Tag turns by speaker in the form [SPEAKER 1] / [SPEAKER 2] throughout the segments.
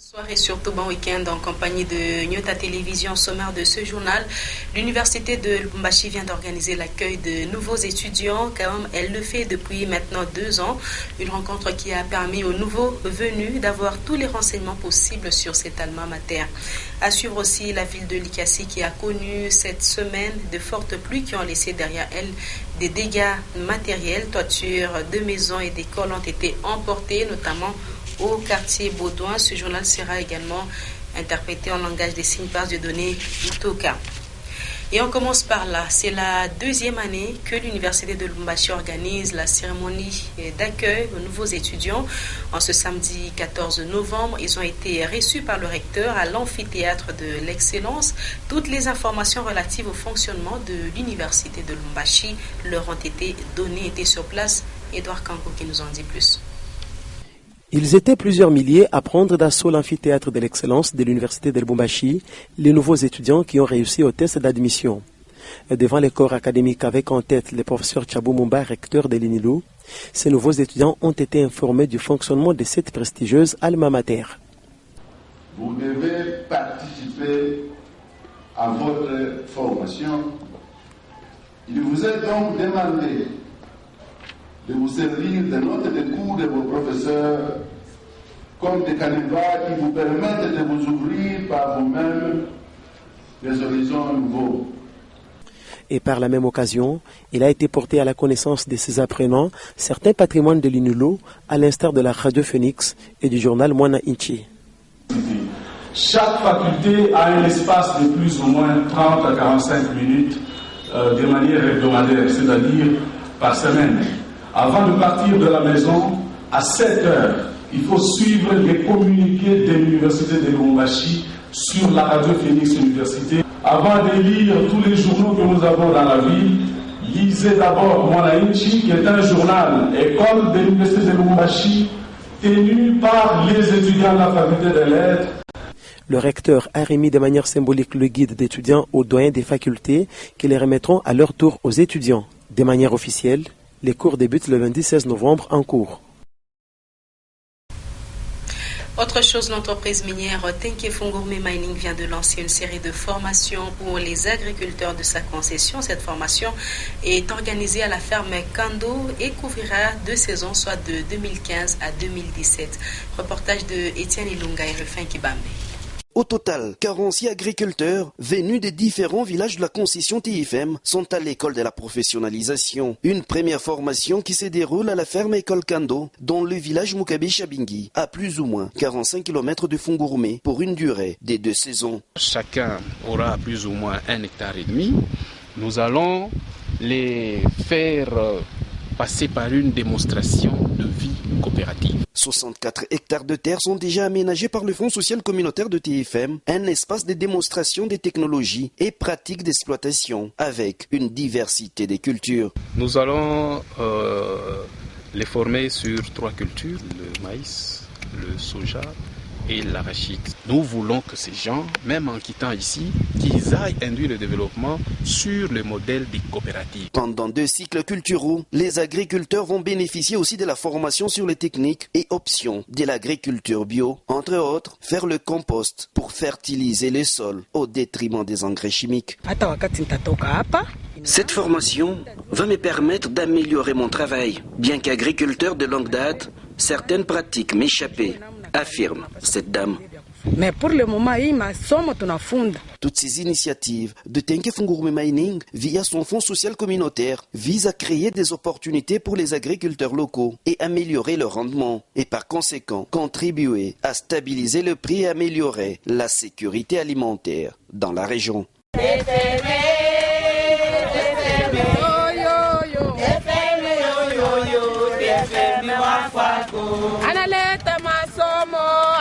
[SPEAKER 1] Soirée surtout bon week-end en compagnie de Nyota Télévision. Sommaire de ce journal, l'université de Lubumbashi vient d'organiser l'accueil de nouveaux étudiants comme elle le fait depuis maintenant 2 ans. Une rencontre qui a permis aux nouveaux venus d'avoir tous les renseignements possibles sur cet alma mater. À suivre aussi la ville de Likasi qui a connu cette semaine de fortes pluies qui ont laissé derrière elle des dégâts matériels. Toitures de maisons et d'écoles ont été emportées, notamment au quartier Baudouin. Ce journal sera également interprété en langage des signes par Dieudonné Utoka. Et on commence par là. C'est la 2e année que l'université de Lubumbashi organise la cérémonie d'accueil aux nouveaux étudiants. En ce samedi 14 novembre, ils ont été reçus par le recteur à l'amphithéâtre de l'excellence. Toutes les informations relatives au fonctionnement de l'université de Lubumbashi leur ont été données. Étaient sur place, Edouard Kanko qui nous en dit plus.
[SPEAKER 2] Ils étaient plusieurs milliers à prendre d'assaut l'amphithéâtre de l'excellence de l'université de Lubumbashi, les nouveaux étudiants qui ont réussi au test d'admission. Devant les corps académiques avec en tête le professeur Tchabou Mumba, recteur de l'INILO, ces nouveaux étudiants ont été informés du fonctionnement de cette prestigieuse alma mater.
[SPEAKER 3] Vous devez participer à votre formation. Il vous est donc demandé de vous servir des notes de cours de vos professeurs comme des canevas qui vous permettent de vous ouvrir par vous-même des horizons nouveaux.
[SPEAKER 2] Et par la même occasion, il a été porté à la connaissance de ces apprenants certains patrimoines de l'INULO, à l'instar de la Radio Phoenix et du journal Mwana Inchi.
[SPEAKER 4] Chaque faculté a un espace de plus ou moins 30 à 45 minutes de manière hebdomadaire, c'est-à-dire par semaine. Avant de partir de la maison, à 7 heures, il faut suivre les communiqués de l'université de Lubumbashi sur la Radio Phoenix Université. Avant de lire tous les journaux que nous avons dans la ville, lisez d'abord Mwana Inchi, qui est un journal école de l'université de Lubumbashi, tenu par les étudiants de la faculté des lettres.
[SPEAKER 2] Le recteur a remis de manière symbolique le guide d'étudiants aux doyens des facultés qui les remettront à leur tour aux étudiants. De manière officielle, les cours débutent le lundi 16 novembre en cours.
[SPEAKER 1] Autre chose, l'entreprise minière Tenke Fungourme Mining vient de lancer une série de formations pour les agriculteurs de sa concession. Cette formation est organisée à la ferme Kando et couvrira 2 saisons, soit de 2015 à 2017. Reportage de Étienne Ilunga et Rufin Kibambe.
[SPEAKER 5] Au total, 46 agriculteurs venus des différents villages de la concession TIFM sont à l'école de la professionnalisation. Une première formation qui se déroule à la ferme École Kando, dans le village Mukabe Chabingi, à plus ou moins 45 km de Fungourme, pour une durée de 2 saisons.
[SPEAKER 6] Chacun aura plus ou moins 1,5 hectare. Nous allons les faire passer par une démonstration de vie coopérative.
[SPEAKER 5] 64 hectares de terre sont déjà aménagés par le Fonds social communautaire de TFM, un espace de démonstration des technologies et pratiques d'exploitation avec une diversité de cultures.
[SPEAKER 6] Nous allons les former sur 3 cultures, le maïs, le soja et l'arachide. Nous voulons que ces gens, même en quittant ici, qu'ils aillent induire le développement sur le modèle des coopératives.
[SPEAKER 5] Pendant 2 cycles culturaux, les agriculteurs vont bénéficier aussi de la formation sur les techniques et options de l'agriculture bio. Entre autres, faire le compost pour fertiliser les sols au détriment des engrais chimiques. Cette formation va me permettre d'améliorer mon travail. Bien qu'agriculteur de longue date, certaines pratiques m'échappaient, affirme cette dame.
[SPEAKER 7] Mais pour le moment,
[SPEAKER 5] toutes ces initiatives de Tenke Fungourme Mining, via son fonds social communautaire, visent à créer des opportunités pour les agriculteurs locaux et améliorer leur rendement, et par conséquent contribuer à stabiliser le prix et améliorer la sécurité alimentaire dans la région.
[SPEAKER 7] Analeta masomo,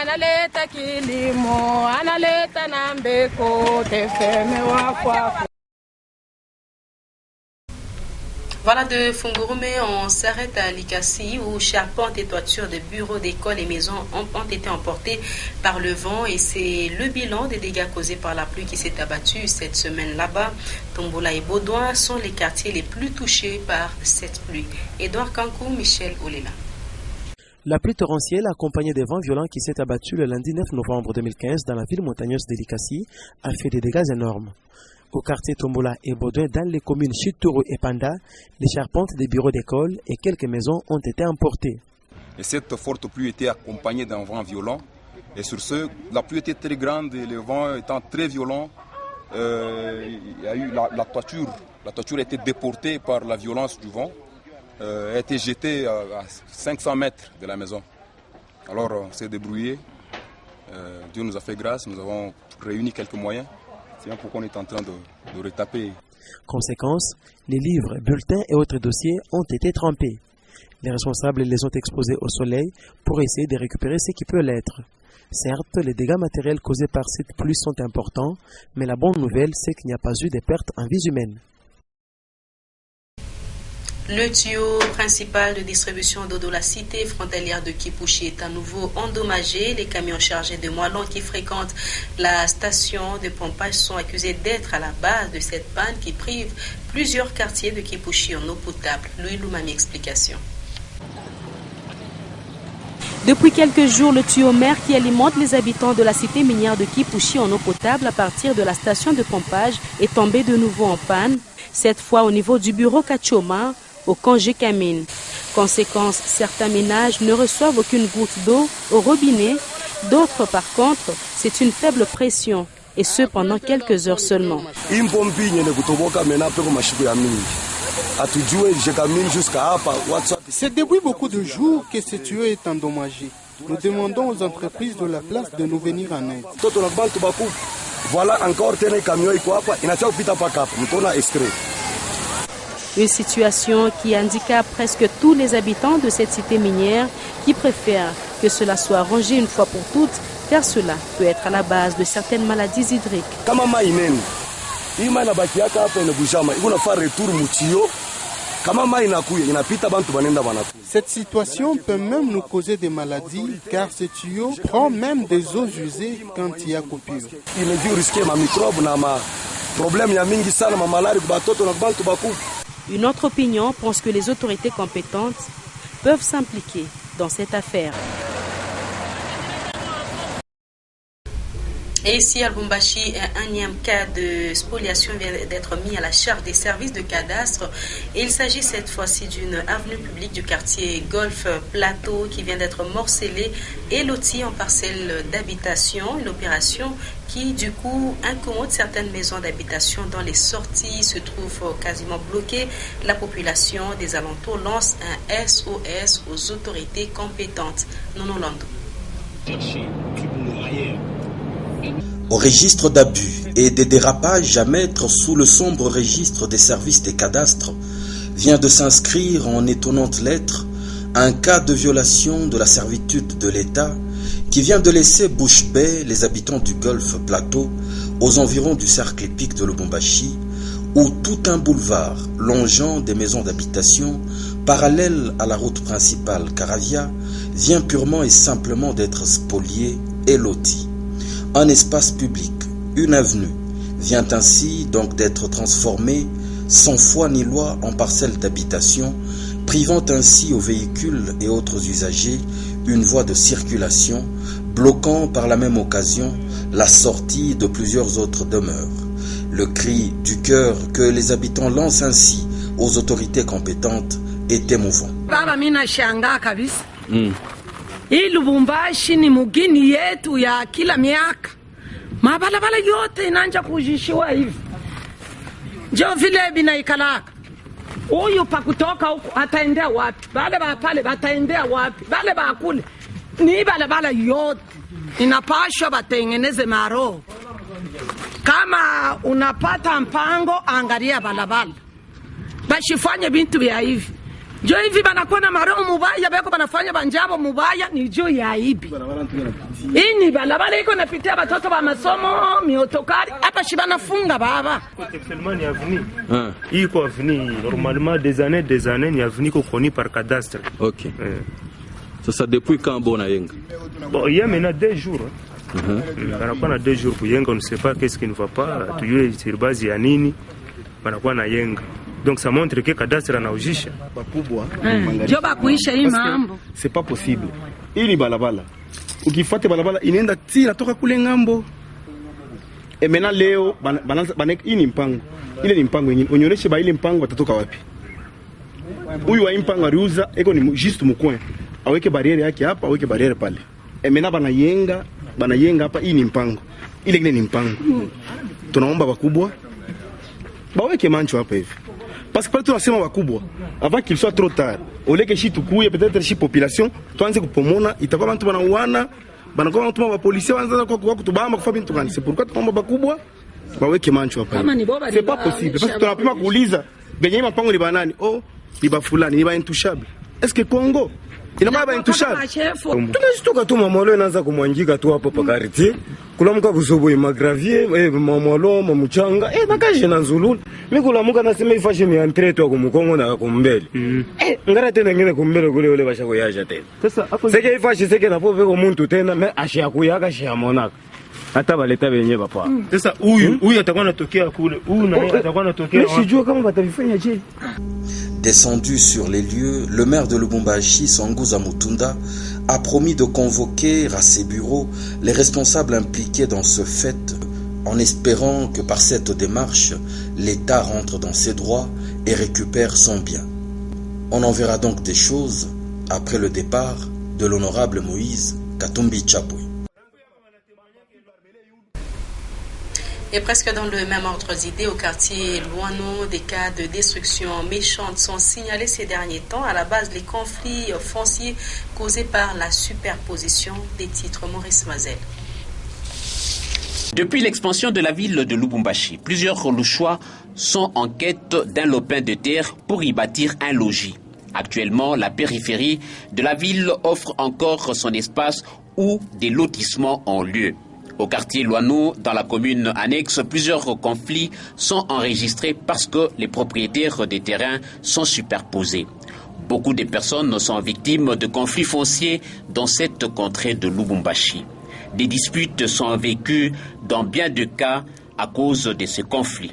[SPEAKER 7] analeta kilimo, analeta nambeko, tefeme wakwafu.
[SPEAKER 1] Voilà, de Fungourme, on s'arrête à Likasi où charpentes et toitures de bureaux, d'écoles et maisons ont été emportées par le vent et c'est le bilan des dégâts causés par la pluie qui s'est abattue cette semaine là-bas. Tombola et Baudouin sont les quartiers les plus touchés par cette pluie. Edouard Kankou, Michel Olela.
[SPEAKER 2] La pluie torrentielle accompagnée des vents violents qui s'est abattue le lundi 9 novembre 2015 dans la ville montagneuse d'Elikassi a fait des dégâts énormes. Au quartier Tombola et Baudouin, dans les communes Chituru et Panda, les charpentes des bureaux d'école et quelques maisons ont été emportées.
[SPEAKER 8] Et cette forte pluie était accompagnée d'un vent violent. Et sur ce, la pluie était très grande et le vent étant très violent, il y a eu la toiture. La toiture a été déportée par la violence du vent. A été jeté à 500 mètres de la maison. Alors on s'est débrouillé, Dieu nous a fait grâce, nous avons réuni quelques moyens, c'est bien pourquoi on est en train de retaper.
[SPEAKER 2] Conséquence, les livres, bulletins et autres dossiers ont été trempés. Les responsables les ont exposés au soleil pour essayer de récupérer ce qui peut l'être. Certes, les dégâts matériels causés par cette pluie sont importants, mais la bonne nouvelle, c'est qu'il n'y a pas eu de pertes en vies humaines.
[SPEAKER 1] Le tuyau principal de distribution d'eau de la cité frontalière de Kipushi est à nouveau endommagé. Les camions chargés de moellons qui fréquentent la station de pompage sont accusés d'être à la base de cette panne qui prive plusieurs quartiers de Kipushi en eau potable. Louis Loumami, explication.
[SPEAKER 9] Depuis quelques jours, le tuyau mère qui alimente les habitants de la cité minière de Kipushi en eau potable à partir de la station de pompage est tombé de nouveau en panne, cette fois au niveau du bureau Kachoma, au Congé Kamine. Conséquence, certains ménages ne reçoivent aucune goutte d'eau au robinet, d'autres par contre, c'est une faible pression, et ce pendant quelques heures seulement.
[SPEAKER 10] C'est depuis beaucoup de jours que ce tuyau est endommagé. Nous demandons aux entreprises de la place de nous venir en aide.
[SPEAKER 11] Voilà encore un camion
[SPEAKER 9] Une situation qui handicape presque tous les habitants de cette cité minière qui préfèrent que cela soit arrangé une fois pour toutes, car cela peut être à la base de certaines maladies hydriques.
[SPEAKER 10] Cette situation peut même nous causer des maladies, car ce tuyau prend même des eaux usées quand il y a coupure.
[SPEAKER 9] Une autre opinion pense que les autorités compétentes peuvent s'impliquer dans cette affaire.
[SPEAKER 1] Et ici, à Lubumbashi, un énième cas de spoliation vient d'être mis à la charge des services de cadastre. Et il s'agit cette fois-ci d'une avenue publique du quartier Golf Plateau qui vient d'être morcelée et lotie en parcelles d'habitation. Une opération qui, du coup, incommode certaines maisons d'habitation dont les sorties se trouvent quasiment bloquées. La population des alentours lance un SOS aux autorités compétentes. Nono Lando.
[SPEAKER 12] Au registre d'abus et des dérapages à mettre sous le sombre registre des services des cadastres vient de s'inscrire en étonnante lettre un cas de violation de la servitude de l'État qui vient de laisser bouche bée les habitants du Golfe Plateau aux environs du cercle épique de Lubumbashi où tout un boulevard longeant des maisons d'habitation parallèle à la route principale Caravia vient purement et simplement d'être spolié et loti. Un espace public, une avenue, vient ainsi donc d'être transformée sans foi ni loi en parcelle d'habitation, privant ainsi aux véhicules et autres usagers une voie de circulation, bloquant par la même occasion la sortie de plusieurs autres demeures. Le cri du cœur que les habitants lancent ainsi aux autorités compétentes est émouvant.
[SPEAKER 7] Hii Lubumbashi ni mugini yetu ya kila miaka. Mabalabala yote inaanza kujishiwa hivi. Jo vile binaikalaka. Huyu pa kutoka huku ataendea wapi? Bale ba pale bataendea wapi? Bale ba kule. Ni balabala yote inapashwa batengeneze maro. Kama unapata mpango angalia balabala. Bashifanye bintu vya hivi. Jo hivi banakuwa na maroho mubaya beko banafanya banjabo mubaya ni jo ya hivi. Hii ni balabala iko napitia watoto wa masomo miotokari hapa shibana funga baba.
[SPEAKER 13] Actuellement ni avenue. Hii ko avenue normalement des années ni avenue ko koni par cadastre.
[SPEAKER 14] OK. Ça depuis quand bon na yenga?
[SPEAKER 13] Bon, il y a maintenant 2 jours. Banakuwa na 2 jours pour yenga, on ne sait pas qu'est-ce qui ne va pas. Tuyue sur base ya nini banakuwa na yenga. Donc ça montre que cadastre anaujisha
[SPEAKER 15] bakubwa.
[SPEAKER 7] Joba kuisha hii mambo.
[SPEAKER 15] C'est pas possible. Ili balabala. Ukifuata balabala inaenda inatoka kule ngambo. Emena leo bana hii ni mpango. Ile ni mpango yenyewe. Onyeshe ba ile mpango watatoka wapi. Huyu wa mpango aliuza eko ni juste mcoin. Aweke barriere yake hapa, aweke barriere pale. Emena banayenga hapa, hii ni mpango. Ile ingine ni mpango. Tunaomba bakubwa baweke mancho hapa hivi. Parce que pale tunasema bakubwa avant qu'il soit trop tard. Oleke shi tukuye peut-être shi population tuanze kupomona itakuwa bantu banauana, banakuwa bantu ba polisi wanza kwa kutubamba kwa bintu gani. C'est pourquoi tunaomba bakubwa baweke mancho hapa hivi. C'est pas possible parce que tunapima kuuliza benye mapango ni banani? Oh, ni ba fulani, ni ba intouchable. Est-ce que Congo inama ba intouchable?
[SPEAKER 11] Tunashtuka tu mamolo inaanza kumwanjika tu hapo pakariti. Kulamuka busobo imagravier mamolo mamuchanga nakaje na nzululu. Mimi kulamuka nasema ifashe ni entre tu kwa Mkongo na kumbele. Ngara tena ngine kumbele kule ule basha kuyaja tena. Sasa seke ifashe seke na pope kwa muntu tena me ashia kuyaka shia monaka. Hata baleta benye papa.
[SPEAKER 13] Sasa huyu atakuwa anatokea kule. Huyu na atakuwa anatokea wapi?
[SPEAKER 11] Sijua kama batavifanya je.
[SPEAKER 12] Descendu sur les lieux, le maire de Lubumbashi, Sanguza Mutunda, a promis de convoquer à ses bureaux les responsables impliqués dans ce fait, en espérant que par cette démarche, l'État rentre dans ses droits et récupère son bien. On en verra donc des choses après le départ de l'honorable Moïse Katumbi Chapwe.
[SPEAKER 1] Et presque dans le même ordre d'idée, au quartier Luano, des cas de destruction méchante sont signalés ces derniers temps. À la base, les conflits fonciers causés par la superposition des titres. Maurice Mazel.
[SPEAKER 16] Depuis l'expansion de la ville de Lubumbashi, plusieurs Louchois sont en quête d'un lopin de terre pour y bâtir un logis. Actuellement, la périphérie de la ville offre encore son espace où des lotissements ont lieu. Au quartier Luano, dans la commune annexe, plusieurs conflits sont enregistrés parce que les propriétaires des terrains sont superposés. Beaucoup de personnes sont victimes de conflits fonciers dans cette contrée de Lubumbashi. Des disputes sont vécues dans bien de cas à cause de ces conflits.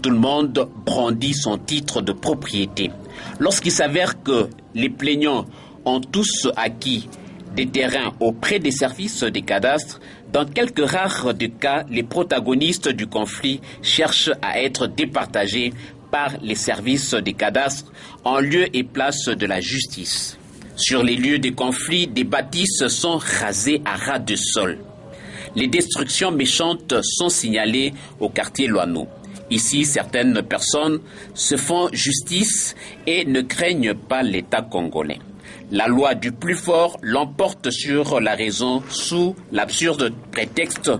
[SPEAKER 16] Tout le monde brandit son titre de propriété. Lorsqu'il s'avère que les plaignants ont tous acquis des terrains auprès des services des cadastres, dans quelques rares de cas, les protagonistes du conflit cherchent à être départagés par les services des cadastres en lieu et place de la justice. Sur les lieux de conflit, des bâtisses sont rasées à ras de sol. Les destructions méchantes sont signalées au quartier Luano. Ici, certaines personnes se font justice et ne craignent pas l'État congolais. La loi du plus fort l'emporte sur la raison sous l'absurde prétexte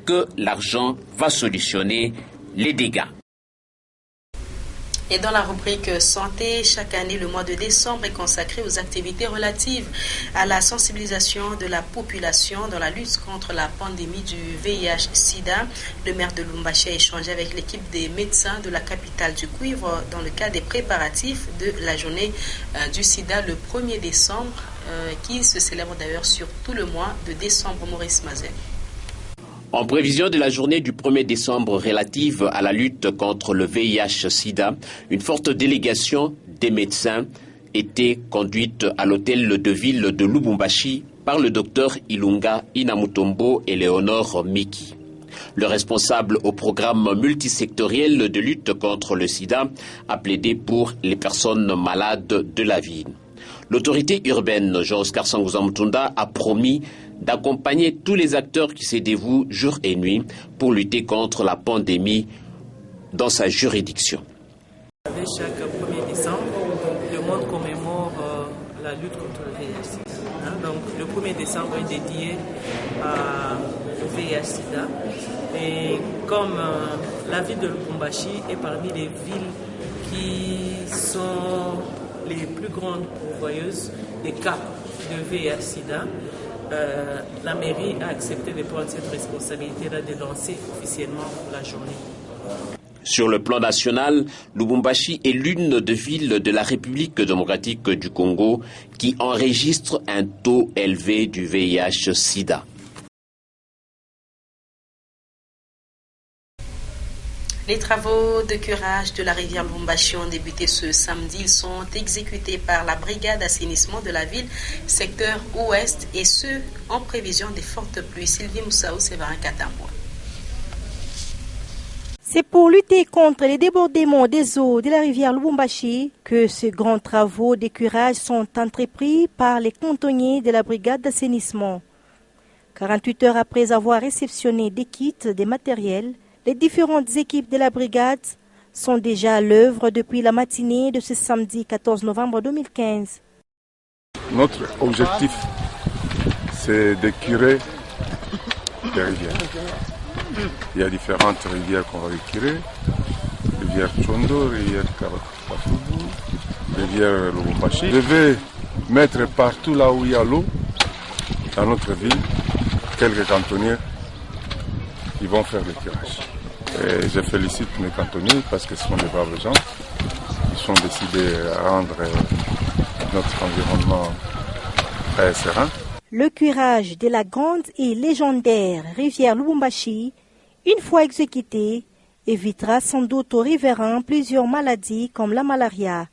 [SPEAKER 16] que l'argent va solutionner les dégâts.
[SPEAKER 1] Et dans la rubrique santé, chaque année, le mois de décembre est consacré aux activités relatives à la sensibilisation de la population dans la lutte contre la pandémie du VIH-Sida. Le maire de Lubumbashi a échangé avec l'équipe des médecins de la capitale du Cuivre dans le cadre des préparatifs de la journée du Sida le 1er décembre, qui se célèbre d'ailleurs sur tout le mois de décembre. Maurice Mazel.
[SPEAKER 16] En prévision de la journée du 1er décembre relative à la lutte contre le VIH-Sida, une forte délégation des médecins était conduite à l'hôtel de ville de Lubumbashi par le docteur Ilunga Inamutombo et Léonore Miki. Le responsable au programme multisectoriel de lutte contre le sida a plaidé pour les personnes malades de la ville. L'autorité urbaine, Jean-Oscar Sanguza Mutunda, a promis d'accompagner tous les acteurs qui se dévouent jour et nuit pour lutter contre la pandémie dans sa juridiction.
[SPEAKER 17] Chaque 1er décembre, le monde commémore la lutte contre le VIH-Sida. Donc le 1er décembre est dédié au VIH-Sida. Et comme la ville de Lubumbashi est parmi les villes qui sont les plus grandes pourvoyeuses des cas de VIH-Sida, la mairie a accepté de prendre cette responsabilité-là de lancer officiellement la journée.
[SPEAKER 16] Sur le plan national, Lubumbashi est l'une des villes de la République démocratique du Congo qui enregistre un taux élevé du VIH-Sida.
[SPEAKER 1] Les travaux de curage de la rivière Lubumbashi ont débuté ce samedi. Ils sont exécutés par la brigade d'assainissement de la ville, secteur ouest, et ce, en prévision des fortes pluies. Sylvie Moussaou, Séverin Katamboua.
[SPEAKER 18] C'est pour lutter contre les débordements des eaux de la rivière Lubumbashi que ces grands travaux de curage sont entrepris par les cantonniers de la brigade d'assainissement. 48 heures après avoir réceptionné des kits, des matériels, les différentes équipes de la brigade sont déjà à l'œuvre depuis la matinée de ce samedi 14 novembre 2015.
[SPEAKER 19] Notre objectif, c'est de curer les rivières. Il y a différentes rivières qu'on va curer. Rivière Tchondo, rivière Kabafubu, rivière Lubumbashi. Je vais mettre partout là où il y a l'eau, dans notre ville, quelques cantonniers qui vont faire le curage. Et je félicite mes cantonniers parce que ce sont des braves gens. Ils sont décidés à rendre notre environnement très serein.
[SPEAKER 18] Le curage de la grande et légendaire rivière Lubumbashi, une fois exécuté, évitera sans doute aux riverains plusieurs maladies comme la malaria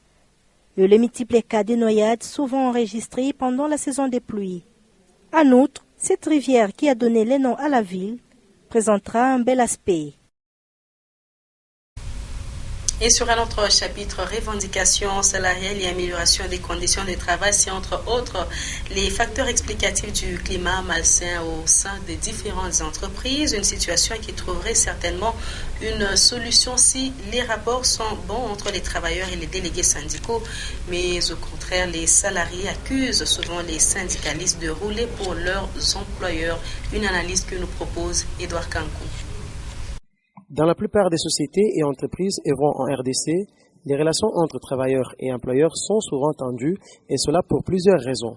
[SPEAKER 18] et les multiples cas de noyades souvent enregistrés pendant la saison des pluies. En outre, cette rivière qui a donné le nom à la ville présentera un bel aspect.
[SPEAKER 1] Et sur un autre chapitre, revendications salariales et amélioration des conditions de travail, c'est entre autres les facteurs explicatifs du climat malsain au sein des différentes entreprises. Une situation qui trouverait certainement une solution si les rapports sont bons entre les travailleurs et les délégués syndicaux. Mais au contraire, les salariés accusent souvent les syndicalistes de rouler pour leurs employeurs. Une analyse que nous propose Edouard Kankou.
[SPEAKER 2] Dans la plupart des sociétés et entreprises œuvrant en RDC, les relations entre travailleurs et employeurs sont souvent tendues, et cela pour plusieurs raisons.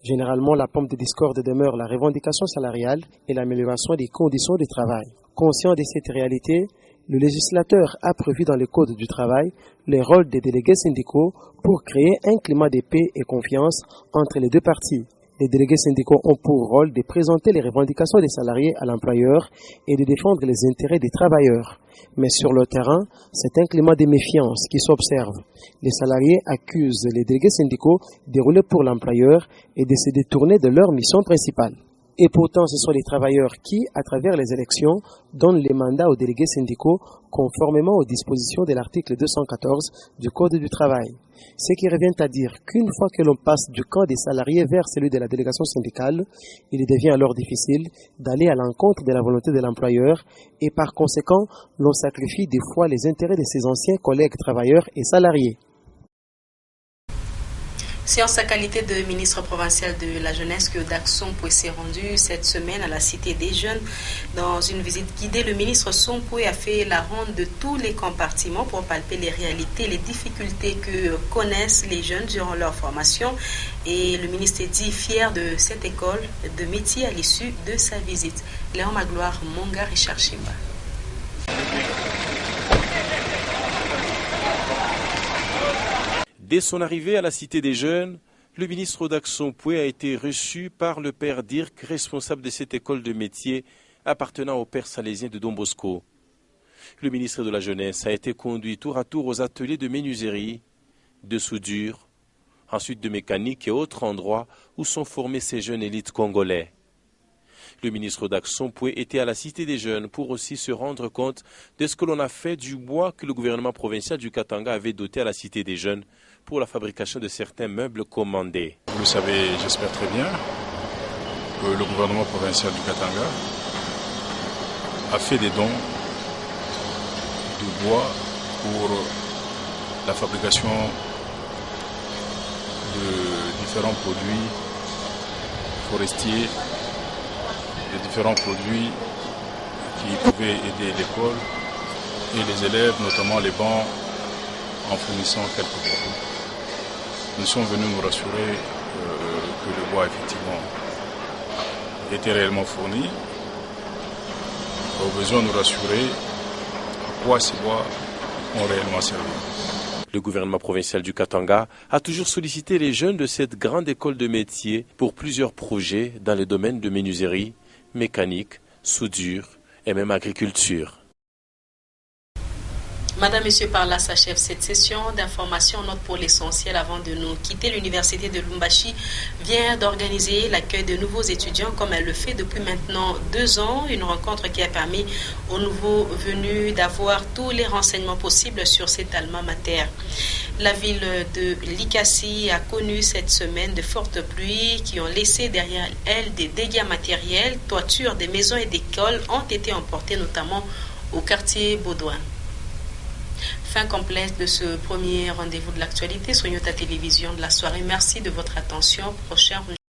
[SPEAKER 2] Généralement, la pompe de discorde demeure la revendication salariale et l'amélioration des conditions de travail. Conscient de cette réalité, le législateur a prévu dans le Code du travail le rôle des délégués syndicaux pour créer un climat de paix et confiance entre les deux parties. Les délégués syndicaux ont pour rôle de présenter les revendications des salariés à l'employeur et de défendre les intérêts des travailleurs. Mais sur le terrain, c'est un climat de méfiance qui s'observe. Les salariés accusent les délégués syndicaux de rouler pour l'employeur et de se détourner de leur mission principale. Et pourtant, ce sont les travailleurs qui, à travers les élections, donnent les mandats aux délégués syndicaux conformément aux dispositions de l'article 214 du Code du travail. Ce qui revient à dire qu'une fois que l'on passe du camp des salariés vers celui de la délégation syndicale, il devient alors difficile d'aller à l'encontre de la volonté de l'employeur et par conséquent, l'on sacrifie des fois les intérêts de ses anciens collègues travailleurs et salariés.
[SPEAKER 1] C'est en sa qualité de ministre provincial de la jeunesse que Daxon Poué s'est rendu cette semaine à la Cité des Jeunes. Dans une visite guidée, le ministre Sompoué a fait la ronde de tous les compartiments pour palper les réalités, les difficultés que connaissent les jeunes durant leur formation. Et le ministre est dit fier de cette école de métier à l'issue de sa visite. Léon Magloire, Monga, Richard Chimba.
[SPEAKER 20] Dès son arrivée à la Cité des Jeunes, le ministre Daxon Poué a été reçu par le père Dirk, responsable de cette école de métier appartenant au père salésien de Don Bosco. Le ministre de la Jeunesse a été conduit tour à tour aux ateliers de menuiserie, de soudure, ensuite de mécanique et autres endroits où sont formés ces jeunes élites congolais. Le ministre Daxon Poué était à la Cité des Jeunes pour aussi se rendre compte de ce que l'on a fait du bois que le gouvernement provincial du Katanga avait doté à la Cité des Jeunes pour la fabrication de certains meubles commandés.
[SPEAKER 21] Vous le savez, j'espère très bien, que le gouvernement provincial du Katanga a fait des dons de bois pour la fabrication de différents produits forestiers, de différents produits qui pouvaient aider l'école et les élèves, notamment les bancs, en fournissant quelques bois. Nous sommes venus nous rassurer que le bois, effectivement, était réellement fourni. Au besoin de nous rassurer à quoi ces bois ont réellement servi.
[SPEAKER 20] Le gouvernement provincial du Katanga a toujours sollicité les jeunes de cette grande école de métier pour plusieurs projets dans les domaines de menuiserie, mécanique, soudure et même agriculture.
[SPEAKER 1] Madame, Monsieur, par là s'achève cette session d'information. Note pour l'essentiel avant de nous quitter. L'université de Lubumbashi vient d'organiser l'accueil de nouveaux étudiants comme elle le fait depuis maintenant 2 ans. Une rencontre qui a permis aux nouveaux venus d'avoir tous les renseignements possibles sur cet alma mater. La ville de Likasi a connu cette semaine de fortes pluies qui ont laissé derrière elles des dégâts matériels. Toitures des maisons et d'écoles ont été emportées notamment au quartier Baudouin. Fin complète de ce premier rendez-vous de l'actualité sur Nyota Télévision de la soirée. Merci de votre attention. Prochain